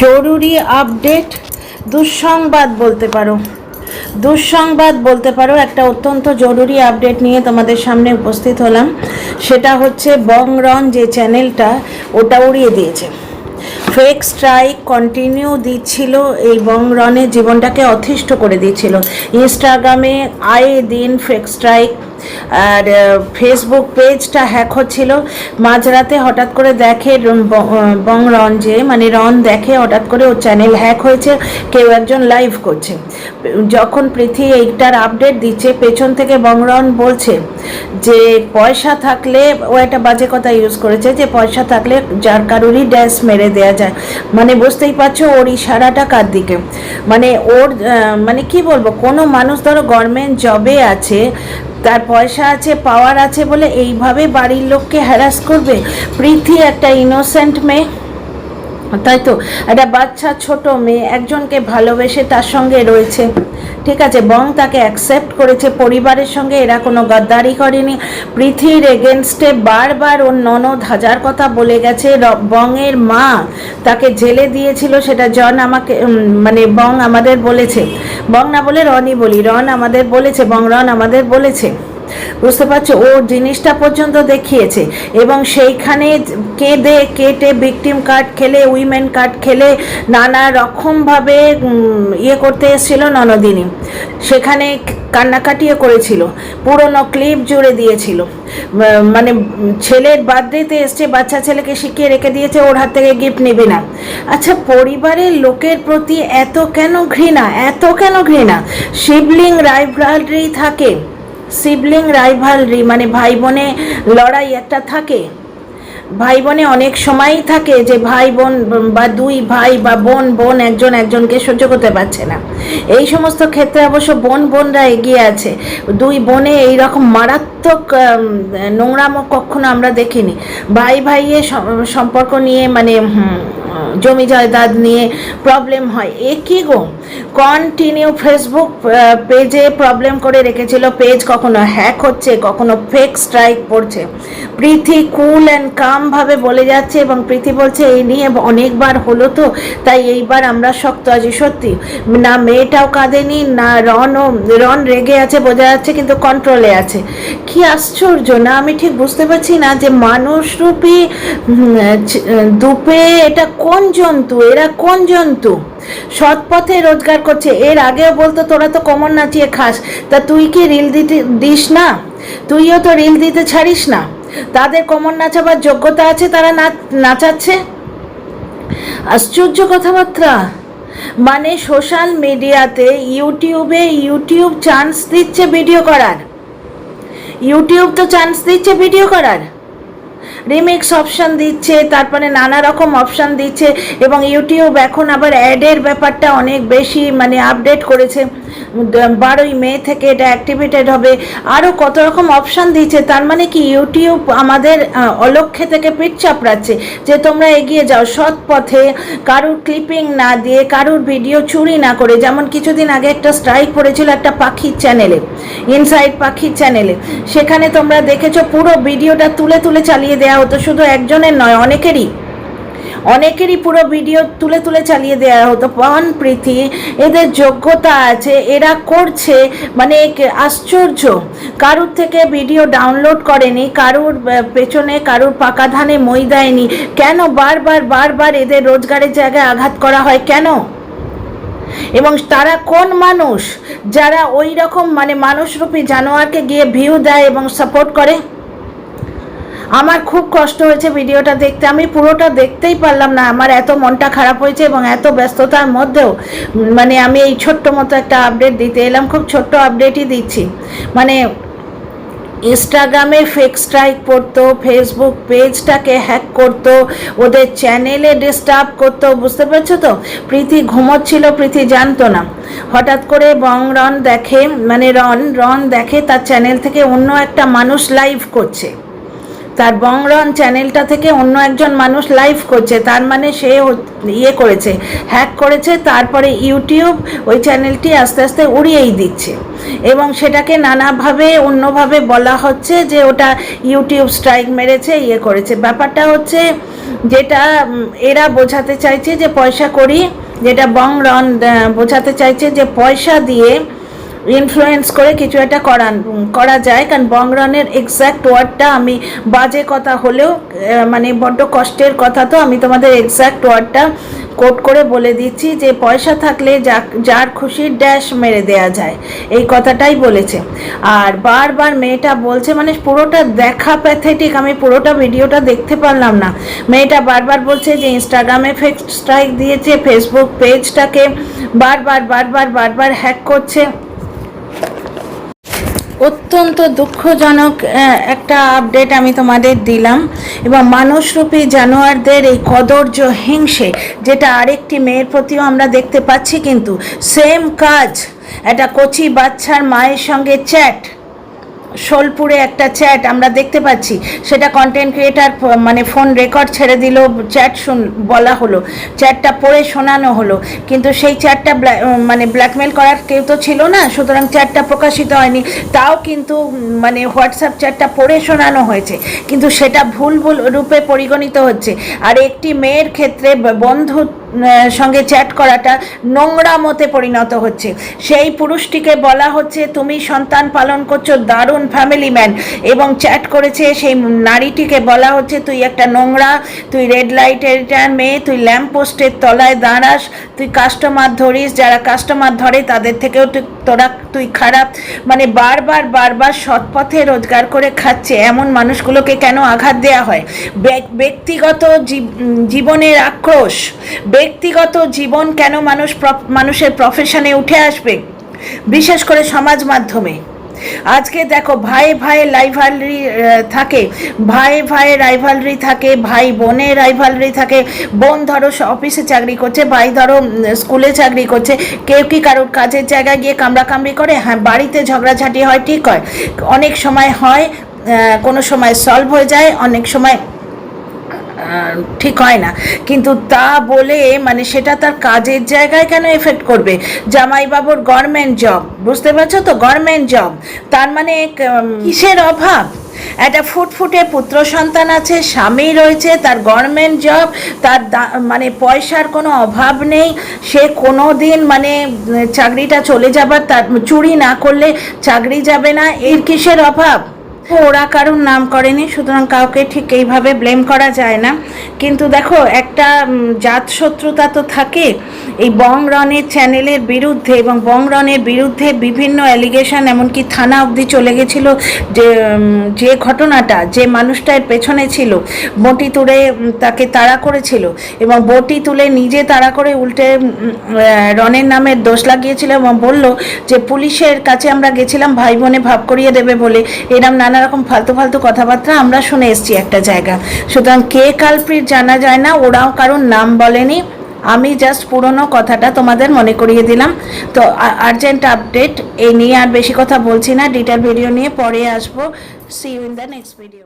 জরুরি আপডেট, দুঃসংবাদ বলতে পারো, একটা অত্যন্ত জরুরি আপডেট নিয়ে তোমাদের সামনে উপস্থিত হলাম। সেটা হচ্ছে বংরন যে চ্যানেলটা, ওটা উড়িয়ে দিয়েছে। ফেক স্ট্রাইক কন্টিনিউ দিচ্ছিল, এই বংরনের জীবনটাকে অতিষ্ঠ করে দিচ্ছিল। ইনস্টাগ্রামে আয়ে দিন ফেক স্ট্রাইক, আর ফেসবুক পেজটা হ্যাক হচ্ছিল। মাঝরাতে হঠাৎ করে দেখে বংরন, যে মানে রন দেখে হঠাৎ করে ওর চ্যানেল হ্যাক হয়েছে, কেউ একজন লাইভ করছে। যখন পৃথি এইটার আপডেট দিচ্ছে, পেছন থেকে বংরন বলছে যে পয়সা থাকলে, ও একটা বাজে কথা ইউজ করেছে যে পয়সা থাকলে যার কারোরই ড্যাশ মেরে দেওয়া যায়। মানে বুঝতেই পারছো ওর ইশারাটা কার দিকে। মানে ওর মানে কি বলবো, কোনো মানুষ ধরো গভর্নমেন্ট জবে আছে, তার পয়সা আছে, পাওয়ার আছে বলে এইভাবে বাড়ির লোককে হ্যারাস করবে? পৃথি একটা ইনোসেন্ট মেয়ে, তাই তো, একটা বাচ্চা ছোট মেয়ে একজনকে ভালোবেসে তার সঙ্গে রয়েছে, ঠিক আছে, বং তাকে অ্যাকসেপ্ট করেছে, পরিবারের সঙ্গে এরা কোনো গাদ্দারি করেনি। পৃথির এগেনস্টে বারবার ওর ননদ হাজার কথা বলে গেছে। বংয়ের মা তাকে জেলে দিয়েছিল, সেটা জন আমাকে মানে বং আমাদের বলেছে, বং না বলে রনই বলি, রন আমাদের বলেছে, বংরন আমাদের বলেছে, বুঝতে পারছো, ও জিনিসটা পর্যন্ত দেখিয়েছে। এবং সেইখানে কেঁদে কেটে ভিকটিম কার্ড খেলে, উইমেন কার্ড খেলে নানা রকমভাবে ইয়ে করতে এসেছিল ননদিনী, সেখানে কান্নাকাটিও করেছিল, পুরনো ক্লিপ জুড়ে দিয়েছিল। মানে ছেলের বার্থডেতে এসছে, বাচ্চা ছেলেকে শিখিয়ে রেখে দিয়েছে ওর হাত থেকে গিফট নিবি না। আচ্ছা, পরিবারের লোকের প্রতি এত কেন ঘৃণা, এত কেন ঘৃণা? সিবলিং রাইভালরি থাকে, সিবলিং রাইভালরি মানে ভাই বোনে লড়াই একটা থাকে। ভাই বোনে অনেক সময়ই থাকে যে ভাই বোন বা দুই ভাই বা বোন বোন একজন একজনকে সহ্য করতে পারছে না। এই সমস্ত ক্ষেত্রে অবশ্য বোনরা এগিয়ে আছে। দুই বোনে এইরকম মারাত্মক নোংরামো কখনো আমরা দেখিনি। ভাই ভাইয়ের সম্পর্ক নিয়ে মানে জমি জায়দাদ নিয়ে প্রবলেম হয়, এ কি গো? কন্টিনিউ ফেসবুক পেজে প্রবলেম করে রেখেছিল, পেজ কখনো হ্যাক হচ্ছে, কখনো ফেক স্ট্রাইক পড়ছে। পৃথি কুল অ্যান্ড কামভাবে বলে যাচ্ছে, এবং পৃথি বলছে এই নিয়ে অনেকবার হলো তো, তাই এইবার আমরা শক্ত আছি। সত্যি না, মেয়েটাও কাঁদেনি, না রন রেগে আছে বোঝা যাচ্ছে, কিন্তু কন্ট্রোলে আছে। কি আশ্চর্য না, আমি ঠিক বুঝতে পারছি না যে মানুষরূপী দুপে এটা কোন জন্তু, এরা কোন জন্তু? সৎ পথে রোজগার করছে। এর আগেও বলতো তোরা তো কোমর নাচিয়ে খাস, তা তুই কি রিল দিস না? তুইও তো রিল দিতে ছাড়িস না। তাদের কোমর নাচাবার যোগ্যতা আছে, তারা নাচাচ্ছে। আশ্চর্য কথাবার্তা। মানে সোশ্যাল মিডিয়াতে ইউটিউব চান্স দিচ্ছে ভিডিও করার, ইউটিউব তো চান্স দিচ্ছে ভিডিও করার, রিমিক্স অপশান দিচ্ছে, তারপরে নানা রকম অপশান দিচ্ছে। এবং ইউটিউব এখন আবার অ্যাডের ব্যাপারটা অনেক বেশি মানে আপডেট করেছে, 12ই মে থেকে এটা অ্যাক্টিভেটেড হবে। আরও কত রকম অপশান দিচ্ছে। তার মানে কি ইউটিউব আমাদের অলক্ষ্যে থেকে পিঠ চাপড়াচ্ছে যে তোমরা এগিয়ে যাও সৎ পথে, কারুর ক্লিপিং না দিয়ে, কারুর ভিডিও চুরি না করে। যেমন কিছুদিন আগে একটা স্ট্রাইক পড়েছিল একটা পাখির চ্যানেলে, ইনসাইড পাখির চ্যানেলে, সেখানে তোমরা দেখেছো পুরো ভিডিওটা তুলে তুলে চালিয়ে দেওয়া হতো, শুধু একজনের নয়, অনেকেরই পুরো ভিডিও তুলে তুলে চালিয়ে দেওয়া হতো। পন প্রীতি এদের যোগ্যতা আছে, এরা করছে, মানে আশ্চর্য। কারুর থেকে ভিডিও ডাউনলোড করেনি, কারুর পেছনে কারুর পাকা ধানে মই দেয়নি। কেন বারবার এদের রোজগারের জায়গায় আঘাত করা হয় কেন? এবং তারা কোন মানুষ যারা ওই রকম মানে মানুষরূপী জানোয়ারকে গিয়ে ভিউ দেয় এবং সাপোর্ট করে? আমার খুব কষ্ট হয়েছে ভিডিওটা দেখতে, আমি পুরোটা দেখতেই পারলাম না, আমার এত মনটা খারাপ হয়েছে। এবং এত ব্যস্ততার মধ্যেও মানে আমি এই ছোট্ট মতো একটা আপডেট দিতে এলাম, খুব ছোট্ট আপডেটই দিচ্ছি। মানে ইনস্টাগ্রামে ফেক স্ট্রাইক পড়তো, ফেসবুক পেজটাকে হ্যাক করতো, ওদের চ্যানেলে ডিস্টার্ব করতো, বুঝতে পারছো তো? প্রীতি ঘুমোচ্ছিল, প্রীতি জানতো না। হঠাৎ করে রন দেখে, মানে রন দেখে তার চ্যানেল থেকে অন্য একটা মানুষ লাইভ করছে, তার বংরন চ্যানেলটা থেকে অন্য একজন মানুষ লাইভ করছে, তার মানে সে ইয়ে করেছে, হ্যাক করেছে, তারপরে ইউটিউব ওই চ্যানেলটি আস্তে আস্তে উড়িয়েই দিচ্ছে এবং সেটাকে নানাভাবে অন্যভাবে বলা হচ্ছে যে ওটা ইউটিউব স্ট্রাইক মেরেছে, ইয়ে করেছে। ব্যাপারটা হচ্ছে যেটা এরা বোঝাতে চাইছে যে পয়সা করি, যেটা বংরন বোঝাতে চাইছে যে পয়সা দিয়ে ইনফ্লুয়েন্স করে কিছু একটা করা যায়। কারণ বংরনের এক্স্যাক্ট ওয়ার্ডটা আমি বাজে কথা হলেও মানে বড্ড কষ্টের কথা, তো আমি তোমাদের এক্স্যাক্ট ওয়ার্ডটা কোট করে বলে দিচ্ছি যে পয়সা থাকলে যার খুশির ড্যাশ মেরে দেয়া যায়, এই কথাটাই বলেছে। আর বারবার মেয়েটা বলছে, মানে পুরোটা দেখা প্যাথেটিক, আমি পুরোটা ভিডিওটা দেখতে পারলাম না। মেয়েটা বারবার বলছে যে ইনস্টাগ্রামে ফেক স্ট্রাইক দিয়েছে, ফেসবুক পেজটাকে বারবার হ্যাক করছে। অত্যন্ত দুঃখজনক একটা আপডেট আমি তোমাদের দিলাম। এবং মানুষরূপী জানোয়ারদের এই কদর্য হিংসে, যেটা আরেকটি মেয়ের প্রতিও আমরা দেখতে পাচ্ছি, কিন্তু সেম কাজ একটা কচি বাচ্চার মায়ের সঙ্গে চ্যাট, সোলপুরে একটা চ্যাট আমরা দেখতে পাচ্ছি, সেটা কন্টেন্ট ক্রিয়েটার মানে ফোন রেকর্ড ছেড়ে দিল, চ্যাট বলা হলো, চ্যাটটা পড়ে শোনানো হলো, কিন্তু সেই চ্যাটটা মানে ব্ল্যাকমেল করার কেউ তো ছিল না, সুতরাং চ্যাটটা প্রকাশিত হয়নি। তাও কিন্তু মানে হোয়াটসঅ্যাপ চ্যাটটা পড়ে শোনানো হয়েছে, কিন্তু সেটা ভুল রূপে পরিগণিত হচ্ছে। আর একটি মেয়ের ক্ষেত্রে বন্ধু সঙ্গে চ্যাট করাটা নোংরা মতে পরিণত হচ্ছে। সেই পুরুষটিকে বলা হচ্ছে তুমি সন্তান পালন করছো, দারুণ ফ্যামিলি ম্যান, এবং চ্যাট করেছে সেই নারীটিকে বলা হচ্ছে তুই একটা নোংরা, তুই রেড লাইটের মেয়ে, তুই ল্যাম্প পোস্টের তলায় দাঁড়াস, তুই কাস্টমার ধরিস, যারা কাস্টমার ধরে তাদের থেকেও তুই খারাপ। মানে বারবার সৎপথে রোজগার করে খাচ্ছে এমন মানুষগুলোকে কেন আঘাত দেওয়া হয়? ব্যক্তিগত জীবনের আক্রোশ, ব্যক্তিগত জীবন কেন মানুষের প্রফেশনে উঠে আসবে, বিশেষ করে সমাজ মাধ্যমে? আজকে দেখো ভাই রাইভালরি থাকে, ভাই রাইভালরি থাকে, ভাই বোনের রাইভালরি থাকে। বোন ধরো অফিসে চাকরি করছে, ভাই ধরো স্কুলে চাকরি করছে, কেউ কি কারোর কাজের জায়গায় গিয়ে কামড়াকামড়ি করে? হ্যাঁ, বাড়িতে ঝগড়াঝাটি হয়, ঠিক হয়, অনেক সময় হয়, কোনো সময় সলভ হয়ে যায়, অনেক সময় ঠিক হয় না, কিন্তু তা বলে মানে সেটা তার কাজের জায়গায় কেন এফেক্ট করবে? জামাইবাবুর গভর্নমেন্ট জব, বুঝতে পারছো তো, গভর্নমেন্ট জব, তার মানে কিসের অভাব? একটা ফুটফুটে পুত্র সন্তান আছে, স্বামী রয়েছে, তার গভর্নমেন্ট জব, তার মানে পয়সার কোনো অভাব নেই, সে কোনো দিন মানে চাকরিটা চলে যাবার, তার চুরি না করলে চাকরি যাবে না, এর কিসের অভাব? ওরা কারোর নাম করেনি, সুতরাং কাউকে ঠিক এইভাবে ব্লেম করা যায় না। কিন্তু দেখো একটা জাত শত্রুতা তো থাকে এই বংরনের চ্যানেলের বিরুদ্ধে, এবং বংরনের বিরুদ্ধে বিভিন্ন অ্যালিগেশন, এমনকি থানা অবধি চলে গেছিল। যে ঘটনাটা, যে মানুষটার পেছনে ছিল, বটি তুলে তাকে তাড়া করেছিল, এবং বটি তুলে নিজে তাড়া করে উল্টে রনের নামের দোষ লাগিয়েছিল, এবং বলল যে পুলিশের কাছে আমরা গেছিলাম ভাই বোনে ভাব করিয়ে দেবে বলে, এরম নানা রকম ফালতু কথাবার্তা আমরা শুনে এসেছি একটা জায়গা। সুতরাং কে কালপ্রিট জানা যায় না, ওরাও কারোর নাম বলেনি, আমি জাস্ট পুরনো কথাটা তোমাদের মনে করিয়ে দিলাম। তো আর্জেন্ট আপডেট এই নিয়ে আর বেশি কথা বলছি না, ডিটেল ভিডিও নিয়ে পরে আসবো। See you in the next video.